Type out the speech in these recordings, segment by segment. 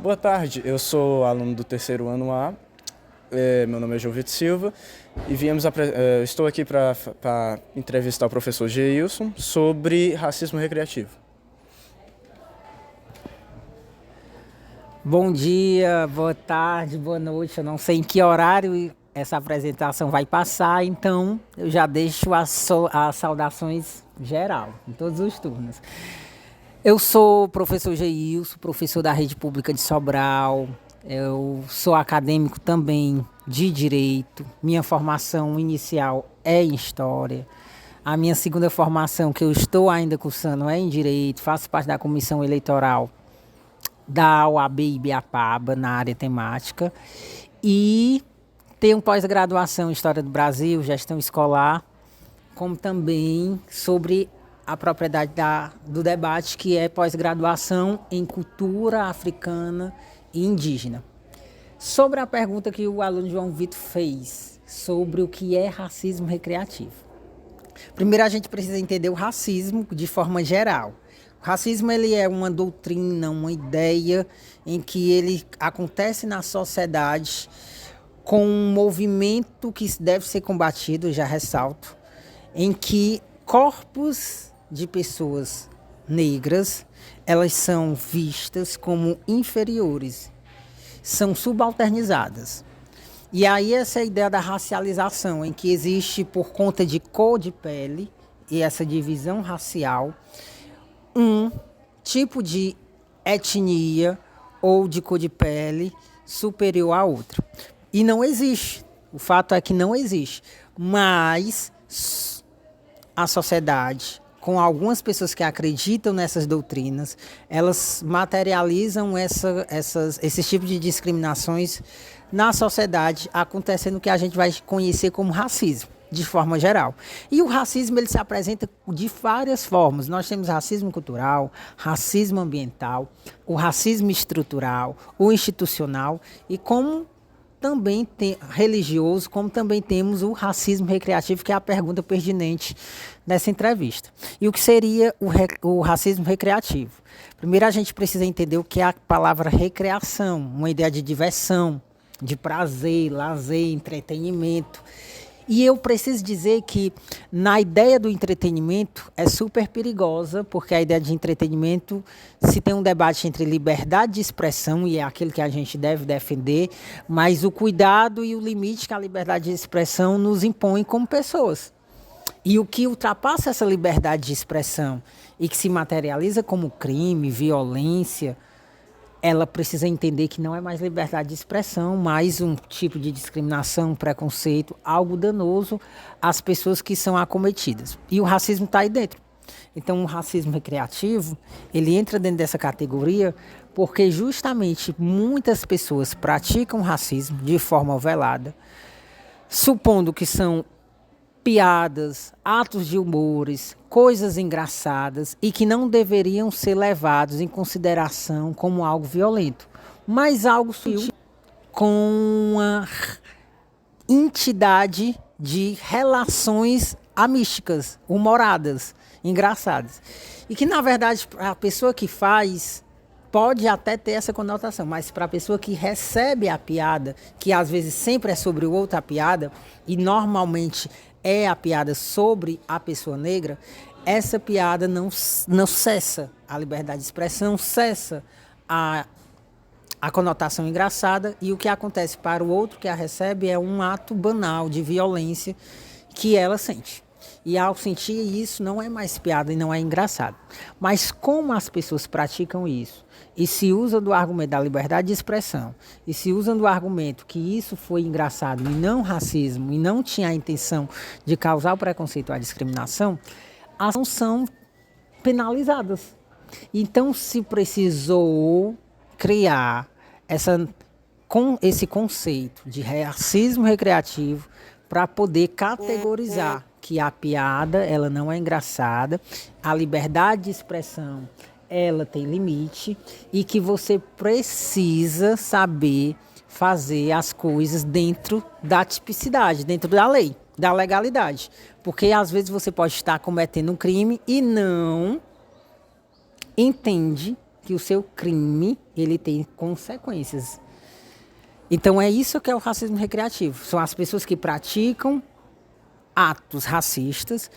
Boa tarde, eu sou aluno do terceiro ano A, meu nome é João Vitor Silva e estou aqui para entrevistar o professor Geilson sobre racismo recreativo. Bom dia, boa tarde, boa noite. Eu não sei em que horário essa apresentação vai passar, então eu já deixo as saudações geral, em todos os turnos. Eu sou o professor Geilson, professor da Rede Pública de Sobral. Eu sou acadêmico também de Direito. Minha formação inicial é em História. A minha segunda formação, que eu estou ainda cursando, é em Direito. Faço parte da comissão eleitoral da UAB Ibiapaba, na área temática, e tenho pós-graduação em História do Brasil, Gestão Escolar, como também sobre a propriedade do debate, que é pós-graduação em Cultura Africana e Indígena. Sobre a pergunta que o aluno João Vitor fez, sobre o que é racismo recreativo. Primeiro a gente precisa entender o racismo de forma geral. O racismo ele é uma doutrina, uma ideia em que ele acontece na sociedade com um movimento que deve ser combatido, já ressalto, em que corpos de pessoas negras, elas são vistas como inferiores, são subalternizadas. E aí essa ideia da racialização, em que existe por conta de cor de pele e essa divisão racial, um tipo de etnia ou de cor de pele superior à outra. E não existe. O fato é que não existe. Mas a sociedade, com algumas pessoas que acreditam nessas doutrinas, elas materializam esses tipos de discriminações na sociedade, acontecendo o que a gente vai conhecer como racismo, de forma geral. E o racismo ele se apresenta de várias formas. Nós temos racismo cultural, racismo ambiental, o racismo estrutural, o institucional e como também religioso, como também temos o racismo recreativo, que é a pergunta pertinente nessa entrevista. E o que seria o racismo recreativo? Primeiro a gente precisa entender o que é a palavra recreação, uma ideia de diversão, de prazer, lazer, entretenimento. E eu preciso dizer que na ideia do entretenimento é super perigosa, porque a ideia de entretenimento, se tem um debate entre liberdade de expressão, e é aquilo que a gente deve defender, mas o cuidado e o limite que a liberdade de expressão nos impõe como pessoas. E o que ultrapassa essa liberdade de expressão e que se materializa como crime, violência, ela precisa entender que não é mais liberdade de expressão, mas um tipo de discriminação, preconceito, algo danoso às pessoas que são acometidas. E o racismo está aí dentro. Então, o racismo recreativo, ele entra dentro dessa categoria porque justamente muitas pessoas praticam racismo de forma velada, supondo que são piadas, atos de humores, coisas engraçadas e que não deveriam ser levados em consideração como algo violento, mas algo sutil com uma entidade de relações amísticas, humoradas, engraçadas. E que, na verdade, a pessoa que faz pode até ter essa conotação, mas para a pessoa que recebe a piada, que às vezes sempre é sobre o outro a piada, e normalmente é a piada sobre a pessoa negra, essa piada não cessa a liberdade de expressão, cessa a conotação engraçada, e o que acontece para o outro que a recebe é um ato banal de violência que ela sente. E ao sentir isso, não é mais piada e não é engraçado. Mas como as pessoas praticam isso e se usam do argumento da liberdade de expressão e se usam do argumento que isso foi engraçado e não racismo e não tinha a intenção de causar o preconceito ou a discriminação, as ações são penalizadas. Então se precisou criar esse conceito de racismo recreativo para poder categorizar que a piada ela não é engraçada, a liberdade de expressão ela tem limite e que você precisa saber fazer as coisas dentro da tipicidade, dentro da lei, da legalidade. Porque às vezes você pode estar cometendo um crime e não entende que o seu crime ele tem consequências. Então é isso que é o racismo recreativo. São as pessoas que praticam atos racistas,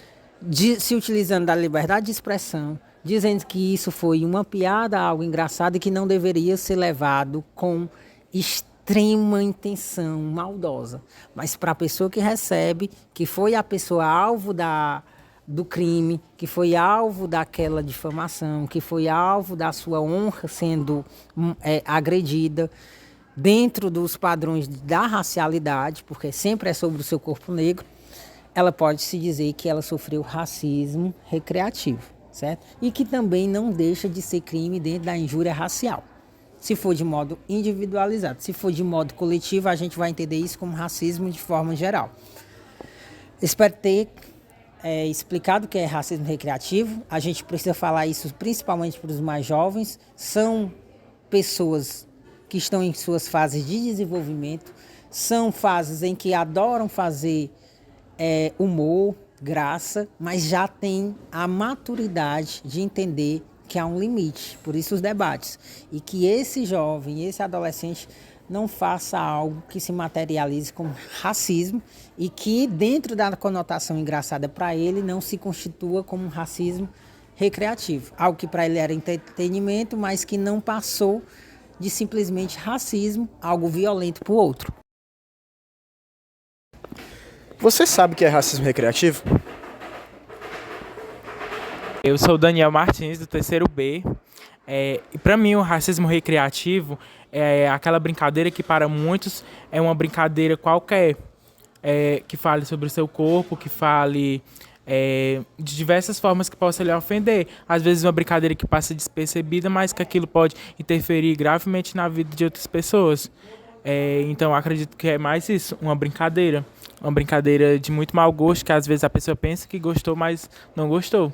se utilizando da liberdade de expressão, dizendo que isso foi uma piada, algo engraçado e que não deveria ser levado com extrema intenção maldosa. Mas para a pessoa que recebe, que foi a pessoa alvo do crime, que foi alvo daquela difamação, que foi alvo da sua honra sendo agredida, dentro dos padrões da racialidade, porque sempre é sobre o seu corpo negro, ela pode se dizer que ela sofreu racismo recreativo, certo? E que também não deixa de ser crime dentro da injúria racial. Se for de modo individualizado, se for de modo coletivo, a gente vai entender isso como racismo de forma geral. Espero ter explicado o que é racismo recreativo. A gente precisa falar isso principalmente para os mais jovens. São pessoas que estão em suas fases de desenvolvimento, são fases em que adoram fazer humor, graça, mas já tem a maturidade de entender que há um limite, por isso os debates. E que esse jovem, esse adolescente não faça algo que se materialize como racismo e que dentro da conotação engraçada para ele não se constitua como um racismo recreativo. Algo que para ele era entretenimento, mas que não passou de simplesmente racismo, algo violento para o outro. Você sabe o que é racismo recreativo? Eu sou o Daniel Martins, do terceiro B. E para mim, o racismo recreativo é aquela brincadeira que para muitos é uma brincadeira qualquer, que fale sobre o seu corpo, que fale de diversas formas que possa lhe ofender. Às vezes uma brincadeira que passa despercebida, mas que aquilo pode interferir gravemente na vida de outras pessoas. Então, acredito que é mais isso, uma brincadeira de muito mau gosto, que às vezes a pessoa pensa que gostou, mas não gostou.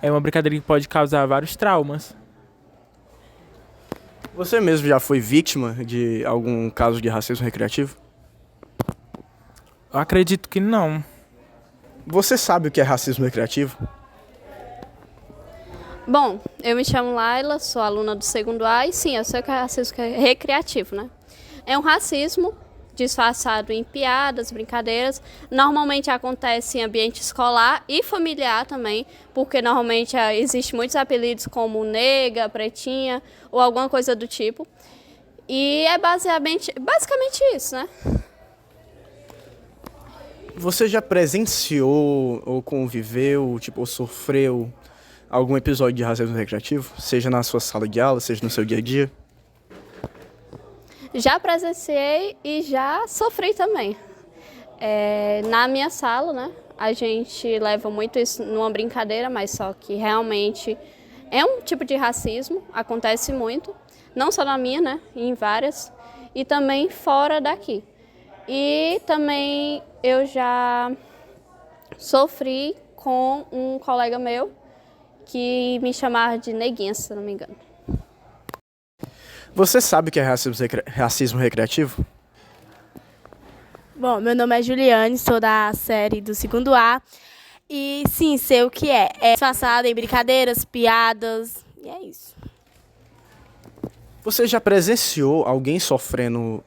É uma brincadeira que pode causar vários traumas. Você mesmo já foi vítima de algum caso de racismo recreativo? Eu acredito que não. Você sabe o que é racismo recreativo? Bom, eu me chamo Laila, sou aluna do segundo A e sim, eu sei o que é racismo recreativo, né? É um racismo disfarçado em piadas, brincadeiras. Normalmente acontece em ambiente escolar e familiar também, porque normalmente existem muitos apelidos como nega, pretinha ou alguma coisa do tipo. E é basicamente isso, né? Você já presenciou ou conviveu, ou sofreu algum episódio de racismo recreativo? Seja na sua sala de aula, seja no seu dia a dia? Já presenciei e já sofri também. Na minha sala, né, a gente leva muito isso numa brincadeira, mas só que realmente é um tipo de racismo, acontece muito, não só na minha, né, em várias, e também fora daqui. E também eu já sofri com um colega meu que me chamava de neguinha, se não me engano. Você sabe o que é racismo recreativo? Bom, meu nome é Juliane, sou da série do segundo A. E sim, sei o que é. É disfarçado em brincadeiras, piadas, e é isso. Você já presenciou alguém sofrendo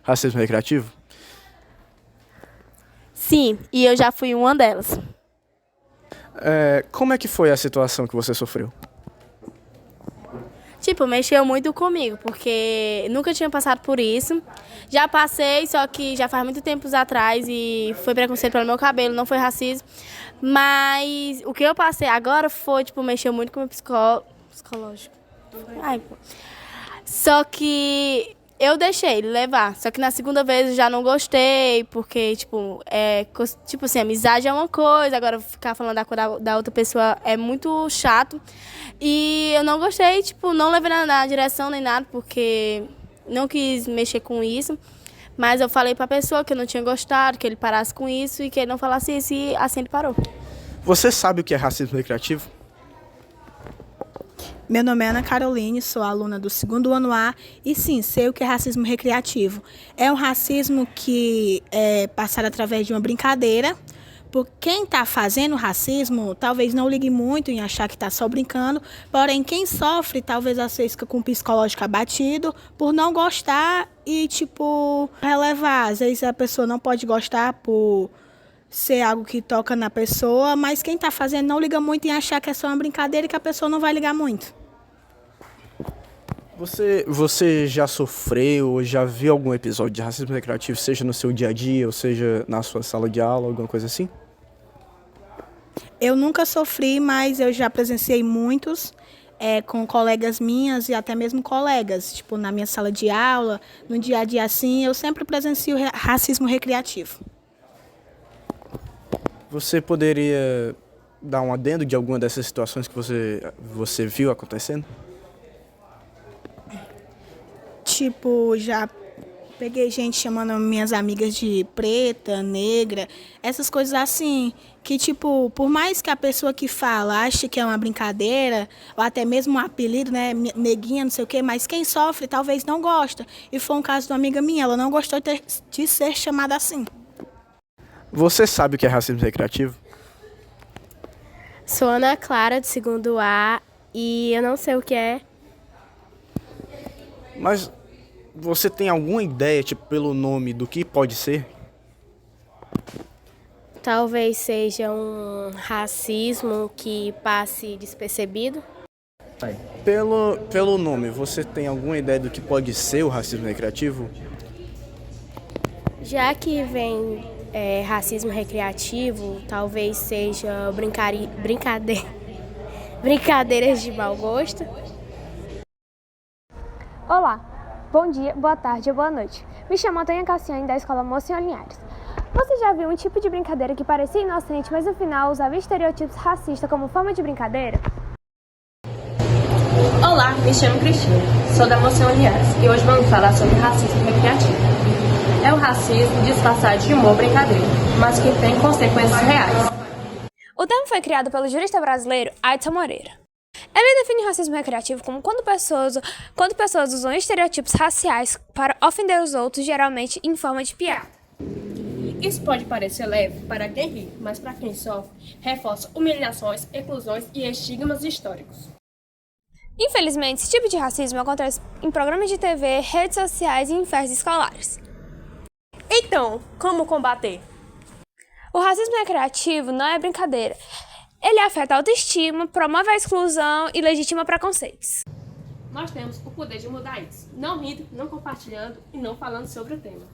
racismo recreativo? Sim, e eu já fui uma delas. Como é que foi a situação que você sofreu? Tipo, mexeu muito comigo, porque nunca tinha passado por isso. Já passei, só que já faz muito tempo atrás e foi preconceito pelo meu cabelo, não foi racismo. Mas o que eu passei agora foi, tipo, mexeu muito com o meu psicológico. Ai, pô. Só que eu deixei ele levar. Só que na segunda vez eu já não gostei, porque, tipo assim, amizade é uma coisa, agora ficar falando da cor da outra pessoa é muito chato. E eu não gostei, tipo, não levei na direção nem nada, porque não quis mexer com isso. Mas eu falei pra pessoa que eu não tinha gostado, que ele parasse com isso e que ele não falasse isso, e assim ele parou. Você sabe o que é racismo recreativo? Meu nome é Ana Caroline, sou aluna do segundo ano A e sim, sei o que é racismo recreativo. É um racismo que é passado através de uma brincadeira, tipo, quem está fazendo racismo talvez não ligue muito em achar que está só brincando, porém quem sofre talvez às vezes fica com o psicológico abatido por não gostar e, tipo, relevar. Às vezes a pessoa não pode gostar por ser algo que toca na pessoa, mas quem está fazendo não liga muito em achar que é só uma brincadeira e que a pessoa não vai ligar muito. Você já sofreu ou já viu algum episódio de racismo recreativo, seja no seu dia a dia ou seja na sua sala de aula, alguma coisa assim? Eu nunca sofri, mas eu já presenciei muitos com colegas minhas e até mesmo colegas. Tipo, na minha sala de aula, no dia a dia assim, eu sempre presencio racismo recreativo. Você poderia dar um adendo de alguma dessas situações que você viu acontecendo? Tipo, já peguei gente chamando minhas amigas de preta, negra, essas coisas assim, que tipo, por mais que a pessoa que fala ache que é uma brincadeira, ou até mesmo um apelido, né, neguinha, não sei o quê, mas quem sofre talvez não gosta. E foi um caso de uma amiga minha, ela não gostou de ser chamada assim. Você sabe o que é racismo recreativo? Sou Ana Clara, do 2º A, e eu não sei o que é. Mas você tem alguma ideia, tipo, pelo nome, do que pode ser? Talvez seja um racismo que passe despercebido. Pelo nome, você tem alguma ideia do que pode ser o racismo recreativo? Já que vem racismo recreativo, talvez seja brincadeiras de mau gosto. Olá, bom dia, boa tarde ou boa noite. Me chamo Antônia Cassiane, da Escola Mocinho Linhares. Você já viu um tipo de brincadeira que parecia inocente, mas no final usava estereótipos racistas como forma de brincadeira? Olá, me chamo Cristina, sou da Mocinho Linhares e hoje vamos falar sobre racismo recreativo. É o racismo disfarçado de humor brincadeira, mas que tem consequências reais. O termo foi criado pelo jurista brasileiro Aidson Moreira. Ele define racismo recreativo como quando pessoas usam estereótipos raciais para ofender os outros, geralmente em forma de piada. Isso pode parecer leve para quem ri, mas para quem sofre, reforça humilhações, exclusões e estigmas históricos. Infelizmente, esse tipo de racismo acontece em programas de TV, redes sociais e em festas escolares. Então, como combater? O racismo recreativo não é brincadeira. Ele afeta a autoestima, promove a exclusão e legitima preconceitos. Nós temos o poder de mudar isso, não rindo, não compartilhando e não falando sobre o tema.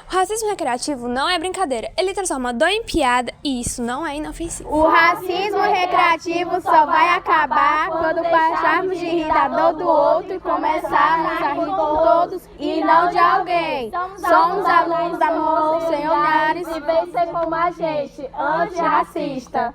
O racismo recreativo não é brincadeira. Ele transforma dor em piada e isso não é inofensivo. O racismo recreativo só vai acabar quando pararmos de rir da dor do outro e começarmos a rir com todos e não de alguém. Somos alunos da Mocinho Linhares e vem ser como a gente, antirracista.